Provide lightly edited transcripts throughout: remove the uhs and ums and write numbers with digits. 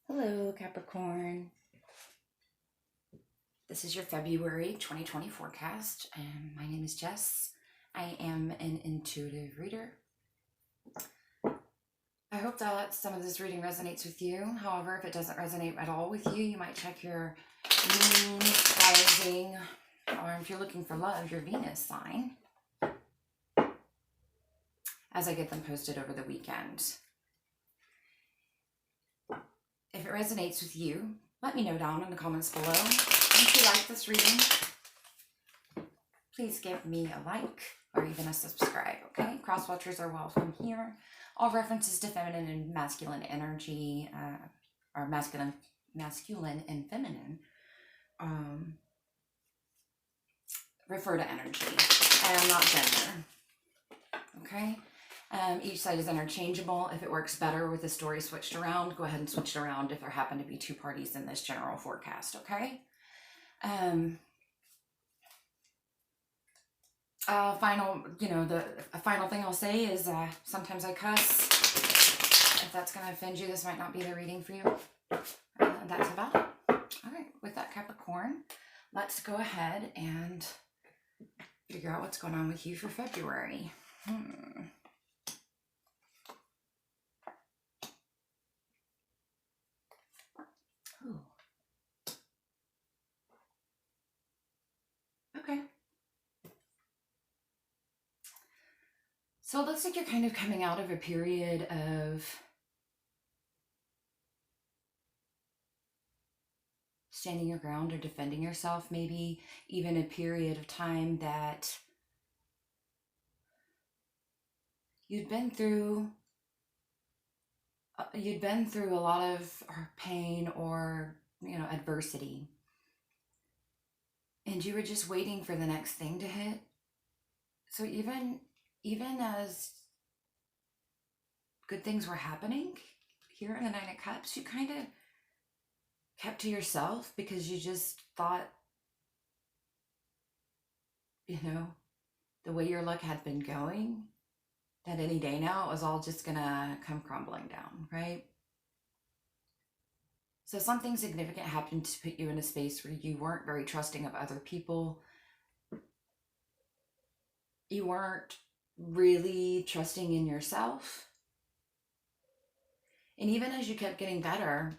Hello, Capricorn. This is your February 2020 forecast, and my name is Jess. I am an intuitive reader. I hope that some of this reading resonates with you. However, if it doesn't resonate at all with you, you might check your moon, rising, or if you're looking for love, your Venus sign, as I get them posted over the weekend. If it resonates with you, let me know down in the comments below. If you like this reading, please give me a like or even a subscribe, okay? Cross-watchers are welcome here. All references to feminine and masculine energy, or masculine and feminine, refer to energy and not gender, okay? Each side is interchangeable. If it works better with the story switched around, go ahead and switch it around if there happen to be two parties in this general forecast, okay? A final thing I'll say is sometimes I cuss. If that's going to offend you, this might not be the reading for you. That's about it. All right, with that, Capricorn, let's go ahead and figure out what's going on with you for February. Ooh. Okay. So it looks like you're kind of coming out of a period of standing your ground or defending yourself, maybe even a period of time that you'd been through a lot of pain or, adversity. And you were just waiting for the next thing to hit. So even as good things were happening here in the Nine of Cups, you kind of kept to yourself because you just thought, the way your luck had been going, that any day now it was all just gonna come crumbling down, right? So something significant happened to put you in a space where you weren't very trusting of other people. You weren't really trusting in yourself. And even as you kept getting better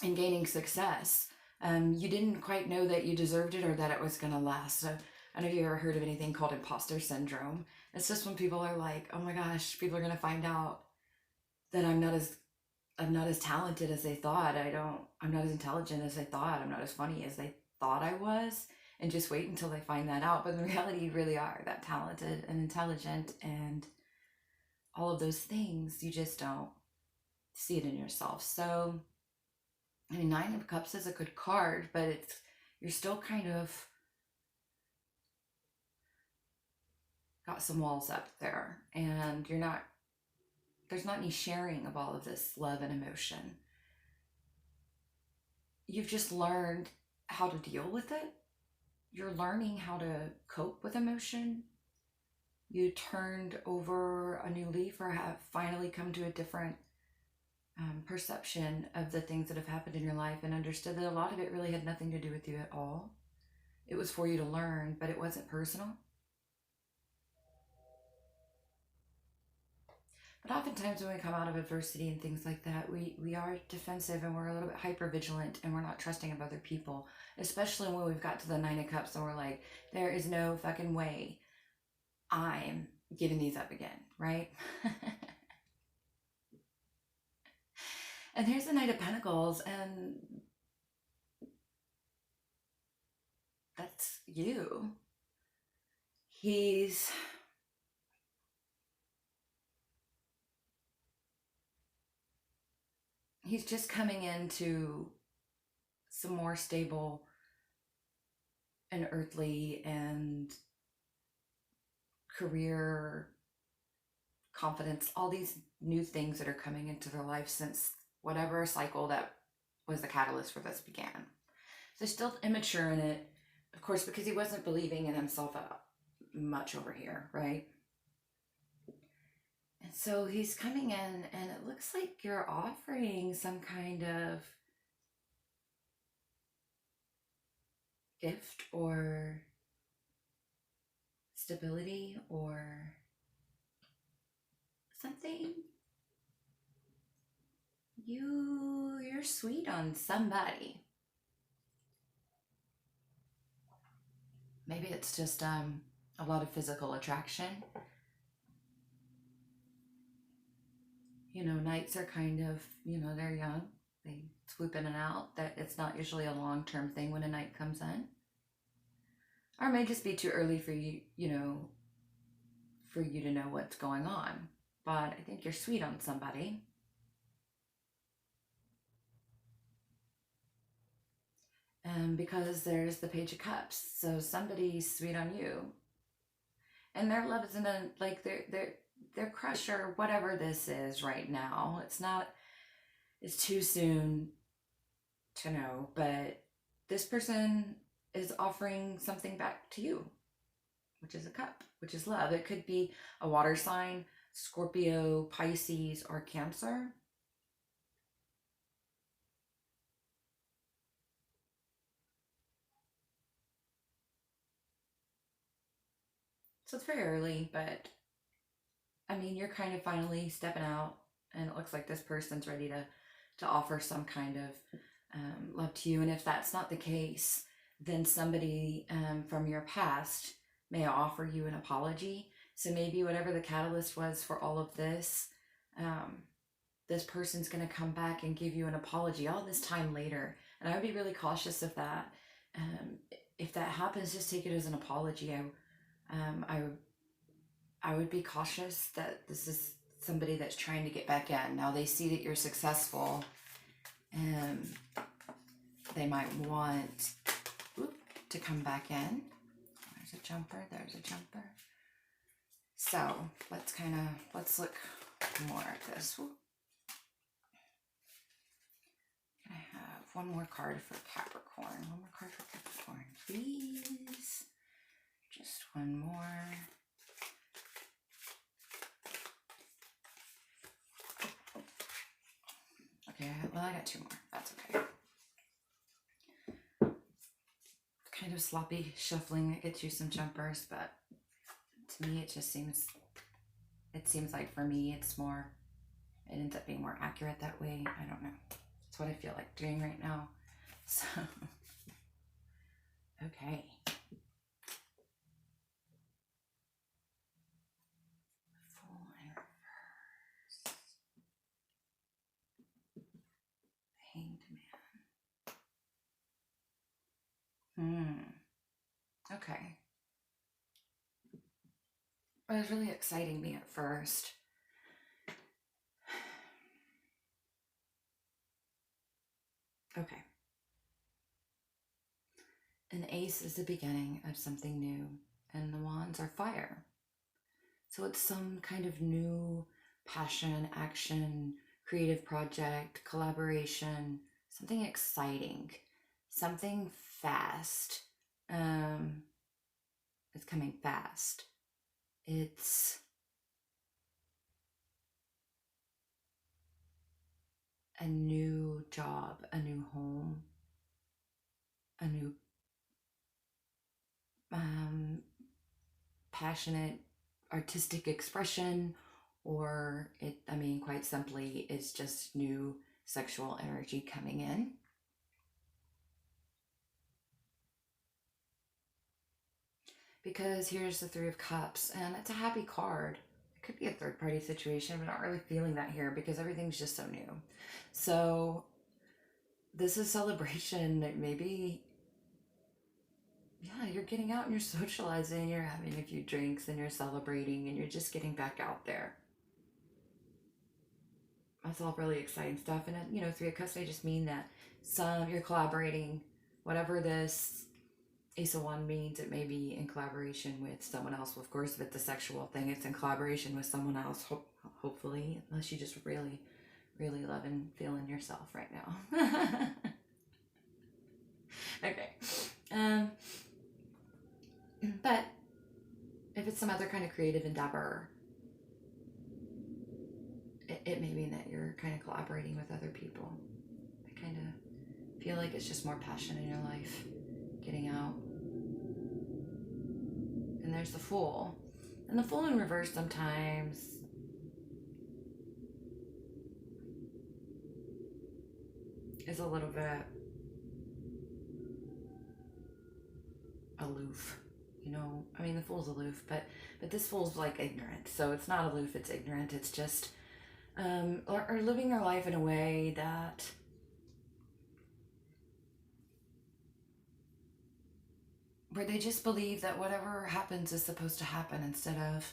and gaining success, you didn't quite know that you deserved it or that it was going to last. So I don't know if you ever heard of anything called imposter syndrome. It's just when people are like, oh my gosh, people are going to find out that I'm not as talented as they thought. I'm not as intelligent as they thought. I'm not as funny as they thought I was. And just wait until they find that out. But in reality, you really are that talented and intelligent and all of those things. You just don't see it in yourself. So, Nine of Cups is a good card, but you're still kind of got some walls up there, and there's not any sharing of all of this love and emotion. You've just learned how to deal with it. You're learning how to cope with emotion. You turned over a new leaf or have finally come to a different perception of the things that have happened in your life and understood that a lot of it really had nothing to do with you at all. It was for you to learn, but it wasn't personal. But oftentimes when we come out of adversity and things like that, we are defensive and we're a little bit hyper vigilant and we're not trusting of other people, especially when we've got to the Nine of Cups and we're like, there is no fucking way I'm giving these up again, right? And there's the Knight of Pentacles, and that's you. He's just coming into some more stable and earthly and career confidence, all these new things that are coming into their life since whatever cycle that was the catalyst for this began. So still immature in it, of course, because he wasn't believing in himself much over here, right? And so he's coming in, and it looks looks like you're offering some kind of gift or stability or something. You're sweet on somebody. Maybe it's just a lot of physical attraction. You know, nights are kind of, you know, they're young. They swoop in and out. That it's not usually a long-term thing when a night comes in. Or it may just be too early for you, you know, for you to know what's going on. But I think you're sweet on somebody. Because there's the Page of Cups. So somebody's sweet on you. And their love isn't like their crush or whatever this is right now. It's too soon to know, but this person is offering something back to you, which is a cup, which is love. It could be a water sign, Scorpio, Pisces, or Cancer. So it's very early, but I mean, you're kind of finally stepping out, and it looks like this person's ready to offer some kind of love to you. And if that's not the case, then somebody from your past may offer you an apology. So maybe whatever the catalyst was for all of this, this person's going to come back and give you an apology all this time later. And I would be really cautious of that. If that happens, just take it as an apology. I would be cautious that this is somebody that's trying to get back in. Now they see that you're successful, and they might want to come back in. There's a jumper, there's a jumper. So let's look more at this. Can I have one more card for Capricorn? One more card for Capricorn, please. Just one more. Okay, well, I got two more. That's okay. Kind of sloppy shuffling that gets you some jumpers, but to me, it seems like for me, it ends up being more accurate that way. I don't know. It's what I feel like doing right now. So, okay. Full and reverse. Hanged Man. Okay. It was really exciting me at first. Okay. An ace is the beginning of something new, and the wands are fire. So it's some kind of new passion, action, creative project, collaboration, something exciting, something fast. It's coming fast. It's a new job, a new home, a new passionate artistic expression, or quite simply, it's just new sexual energy coming in. Because here's the Three of Cups, and it's a happy card. It could be a third-party situation, but not really feeling that here because everything's just so new. So this is celebration that maybe, yeah, you're getting out and you're socializing, you're having a few drinks and you're celebrating and you're just getting back out there. That's all really exciting stuff. And, you know, Three of Cups may just mean that you're collaborating, whatever this Ace of Wands means. It may be in collaboration with someone else. Well, of course, if it's a sexual thing, it's in collaboration with someone else, hopefully, unless you just really, really love and feeling yourself right now. Okay. But if it's some other kind of creative endeavor, it may mean that you're kind of collaborating with other people. I kind of feel like it's just more passion in your life, getting out. And there's the Fool. And the Fool in reverse sometimes is a little bit aloof. You know, I mean, the Fool's aloof, but this Fool's like ignorant. So it's not aloof, it's ignorant. It's just, or living their life in a way that where they just believe that whatever happens is supposed to happen instead of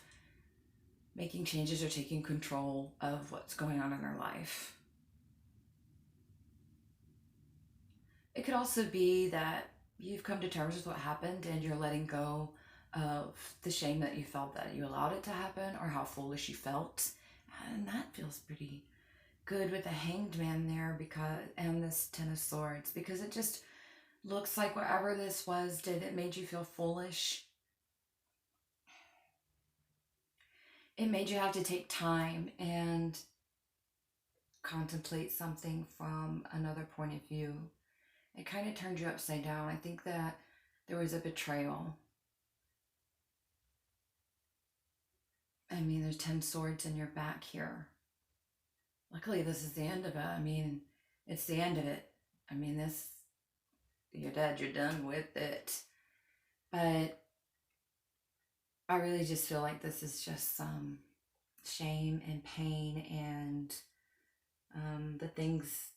making changes or taking control of what's going on in their life. It could also be that you've come to terms with what happened and you're letting go of the shame that you felt that you allowed it to happen, or how foolish you felt. And that feels pretty good with the Hanged Man there, because, and this Ten of Swords, because it just looks like whatever this was it made you feel foolish. It made you have to take time and contemplate something from another point of view. It kind of turned you upside down. I think that there was a betrayal. I mean, there's 10 swords in your back here. Luckily, this is the end of it. I mean, it's the end of it. I mean, this, you're dead, you're done with it. But I really just feel like this is just some shame and pain and the things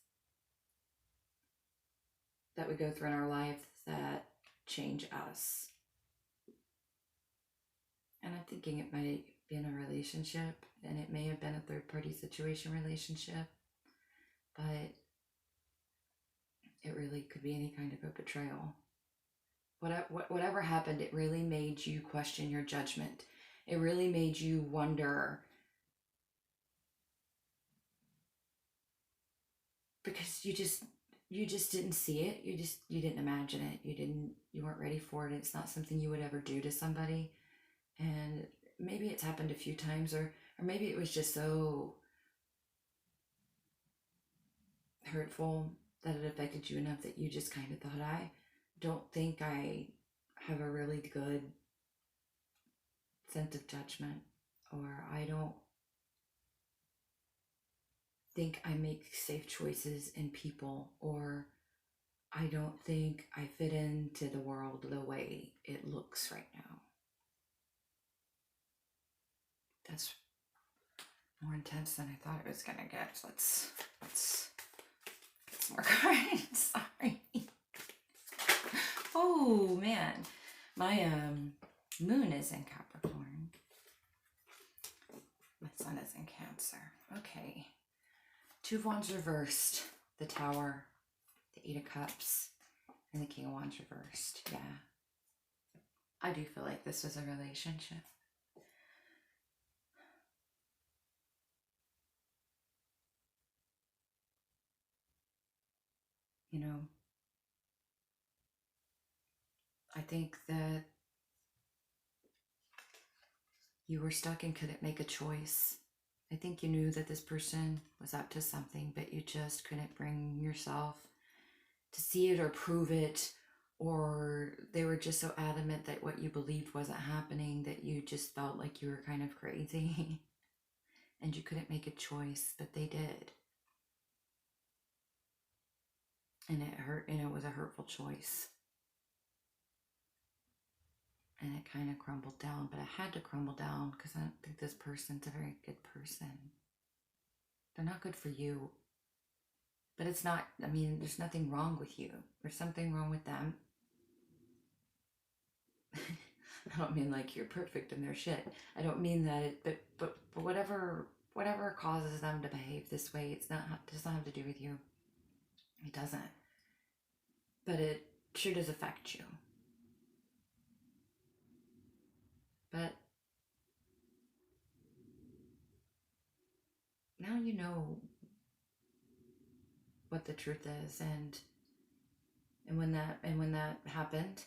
that we go through in our life that change us. And I'm thinking it might be in a relationship, and it may have been a third-party situation relationship, but it really could be any kind of a betrayal. Whatever happened, it really made you question your judgment. It really made you wonder, because you just didn't see it. You didn't imagine it. You weren't ready for it. It's not something you would ever do to somebody. And maybe it's happened a few times, or maybe it was just so hurtful that it affected you enough that you just kind of thought, I don't think I have a really good sense of judgment, or I don't think I make safe choices in people, or I don't think I fit into the world the way it looks right now. That's more intense than I thought it was gonna get. Let's get some more cards. Sorry. Oh man, my moon is in Capricorn. My sun is in Cancer. Okay. Two of Wands reversed, the Tower, the Eight of Cups, and the King of Wands reversed. Yeah. I do feel like this was a relationship. You know, I think that you were stuck and couldn't make a choice. I think you knew that this person was up to something, but you just couldn't bring yourself to see it or prove it, or they were just so adamant that what you believed wasn't happening that you just felt like you were kind of crazy and you couldn't make a choice, but they did. And it hurt, and it was a hurtful choice. And it kind of crumbled down, but it had to crumble down because I don't think this person's a very good person. They're not good for you. But it's not, I mean, there's nothing wrong with you. There's something wrong with them. I don't mean like you're perfect and they're shit. I don't mean that, but whatever causes them to behave this way, it does not have to do with you. It doesn't. But it sure does affect you. But now you know what the truth is, and when that happened,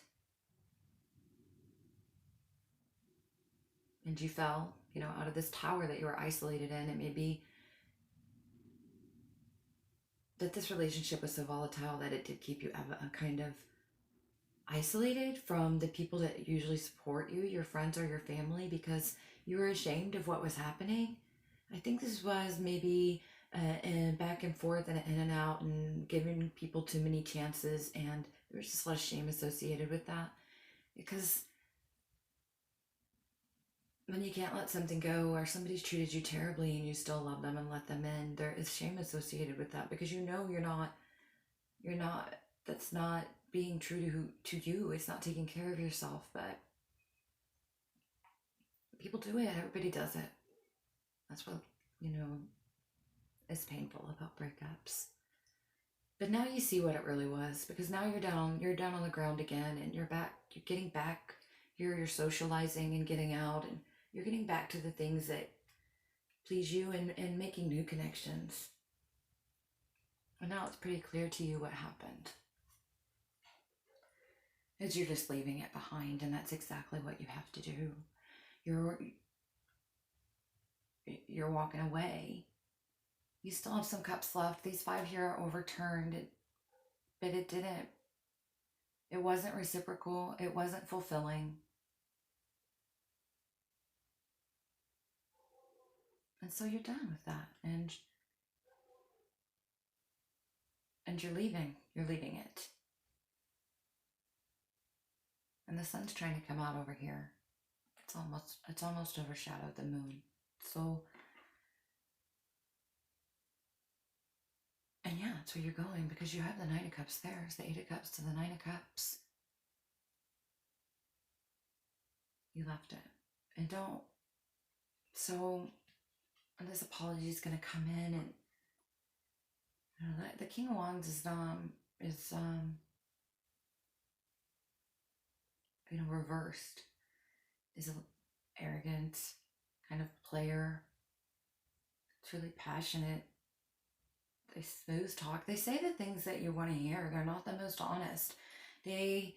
and you fell, you know, out of this tower that you were isolated in, it may be that this relationship was so volatile that it did keep you kind of isolated from the people that usually support you, your friends or your family, because you were ashamed of what was happening. I think this was maybe and back and forth and in and out and giving people too many chances, and there was just a lot of shame associated with that, because when you can't let something go or somebody's treated you terribly and you still love them and let them in, there is shame associated with that, because you know you're not that's not being true to you. It's not taking care of yourself. But people do it. Everybody does it. That's what, you know, is painful about breakups. But now you see what it really was, because now you're down on the ground again, and you're back, you're getting back, you're socializing and getting out, and you're getting back to the things that please you, and making new connections. And now it's pretty clear to you what happened. Is you're just leaving it behind, and that's exactly what you have to do. You're walking away. You still have some cups left. These 5 here are overturned, but it wasn't reciprocal. It wasn't fulfilling. And so you're done with that, and you're leaving it. And the sun's trying to come out over here. It's almost overshadowed the moon. So, and yeah, that's where you're going, because you have the 9 of Cups there. It's the 8 of Cups to the 9 of Cups. You left it. And don't, so this apology is going to come in, and you know, the King of Wands is you know, reversed. Is an arrogant kind of player. It's really passionate. They smooth talk. They say the things that you want to hear. They're not the most honest. Yeah,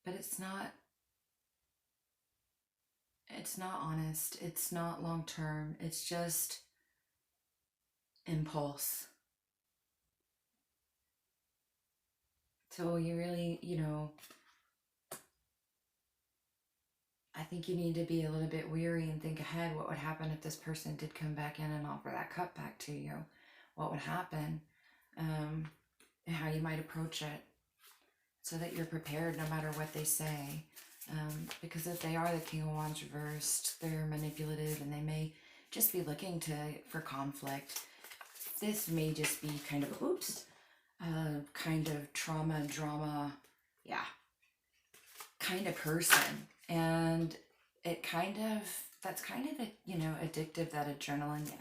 but it's not honest. It's not long term. It's just impulse. So you really, you know, I think you need to be a little bit weary and think ahead. What would happen if this person did come back in and offer that cup back to you? What would happen? And how you might approach it, so that you're prepared no matter what they say. Because if they are the King of Wands reversed, they're manipulative, and they may just be looking for conflict. This may just be kind of, kind of drama, yeah, kind of person. And that's kind of, you know, addictive, that adrenaline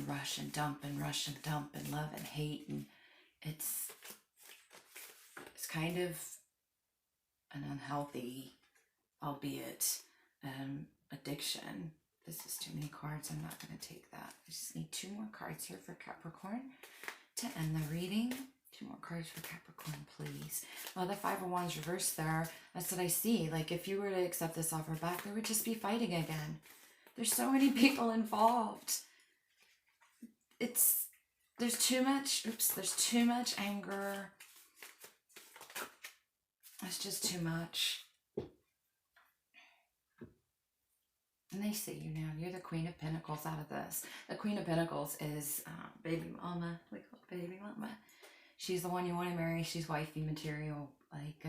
rush and dump and love and hate. And it's kind of an unhealthy, albeit addiction. This is too many cards. I'm not going to take that. I just need 2 more cards here for Capricorn to end the reading. 2 more cards for Capricorn, please. Well, the 5 of Wands reversed there. That's what I see. Like, if you were to accept this offer back, there would just be fighting again. There's so many people involved. There's too much anger. It's just too much. And they see you now. You're the Queen of Pentacles out of this. The Queen of Pentacles is baby mama. We call it baby mama. She's the one you want to marry. She's wifey material. Like,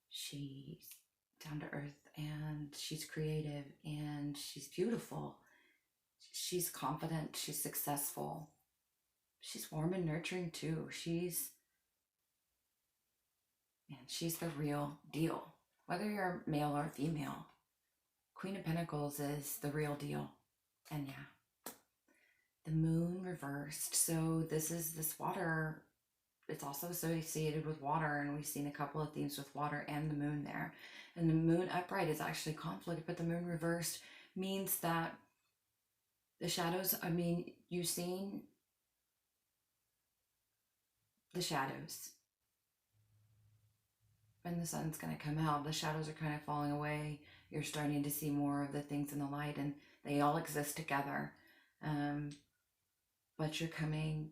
she's down to earth, and she's creative, and she's beautiful. She's confident. She's successful. She's warm and nurturing too. She's the real deal. Whether you're male or female, Queen of Pentacles is the real deal. And yeah, the moon reversed. So this water. It's also associated with water, and we've seen a couple of themes with water and the moon there. And the moon upright is actually conflict, but the moon reversed means that the shadows, I mean, you've seen the shadows. and the sun's going to come out. The shadows are kind of falling away. You're starting to see more of the things in the light, and they all exist together. But you're coming,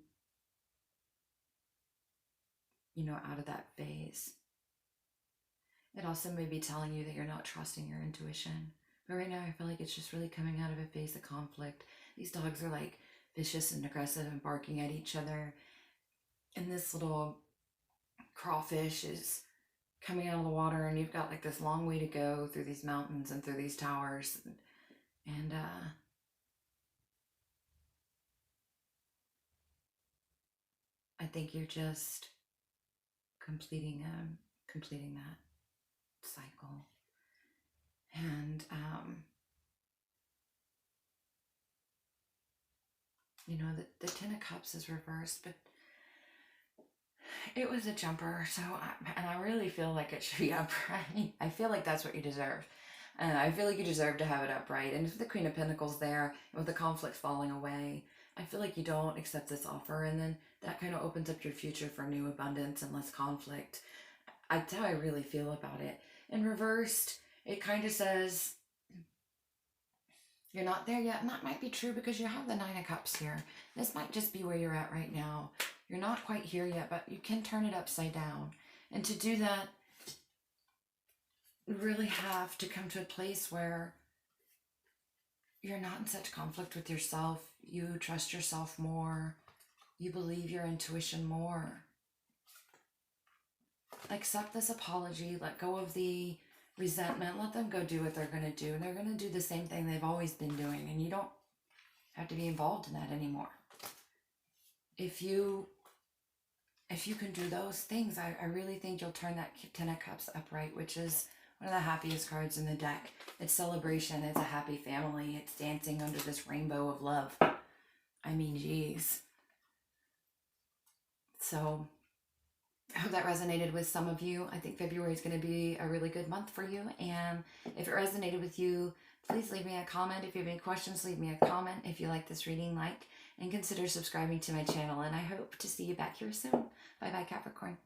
out of that phase. It also may be telling you that you're not trusting your intuition. But right now, I feel like it's just really coming out of a phase of conflict. These dogs are like vicious and aggressive and barking at each other. And this little crawfish is coming out of the water, and you've got like this long way to go through these mountains and through these towers. And I think you're just completing that cycle. And the Ten of Cups is reversed, but it was a jumper. So I really feel like it should be upright. I feel like that's what you deserve. I feel like you deserve to have it upright. And if the Queen of Pentacles there, with the conflict falling away, I feel like you don't accept this offer, and then that kind of opens up your future for new abundance and less conflict. That's how I really feel about it. In reversed, it kind of says you're not there yet, and that might be true because you have the Nine of Cups here. This might just be where you're at right now. You're not quite here yet, but you can turn it upside down. And to do that, you really have to come to a place where you're not in such conflict with yourself. You trust yourself more. You believe your intuition more. Accept this apology. Let go of the resentment. Let them go do what they're going to do. And they're going to do the same thing they've always been doing. And you don't have to be involved in that anymore. If you can do those things, I really think you'll turn that Ten of Cups upright, which is one of the happiest cards in the deck. It's celebration. It's a happy family. It's dancing under this rainbow of love. I mean, geez. So I hope that resonated with some of you. I think February is going to be a really good month for you. And if it resonated with you, please leave me a comment. If you have any questions, leave me a comment. If you like this reading, and consider subscribing to my channel. And I hope to see you back here soon. Bye-bye, Capricorn.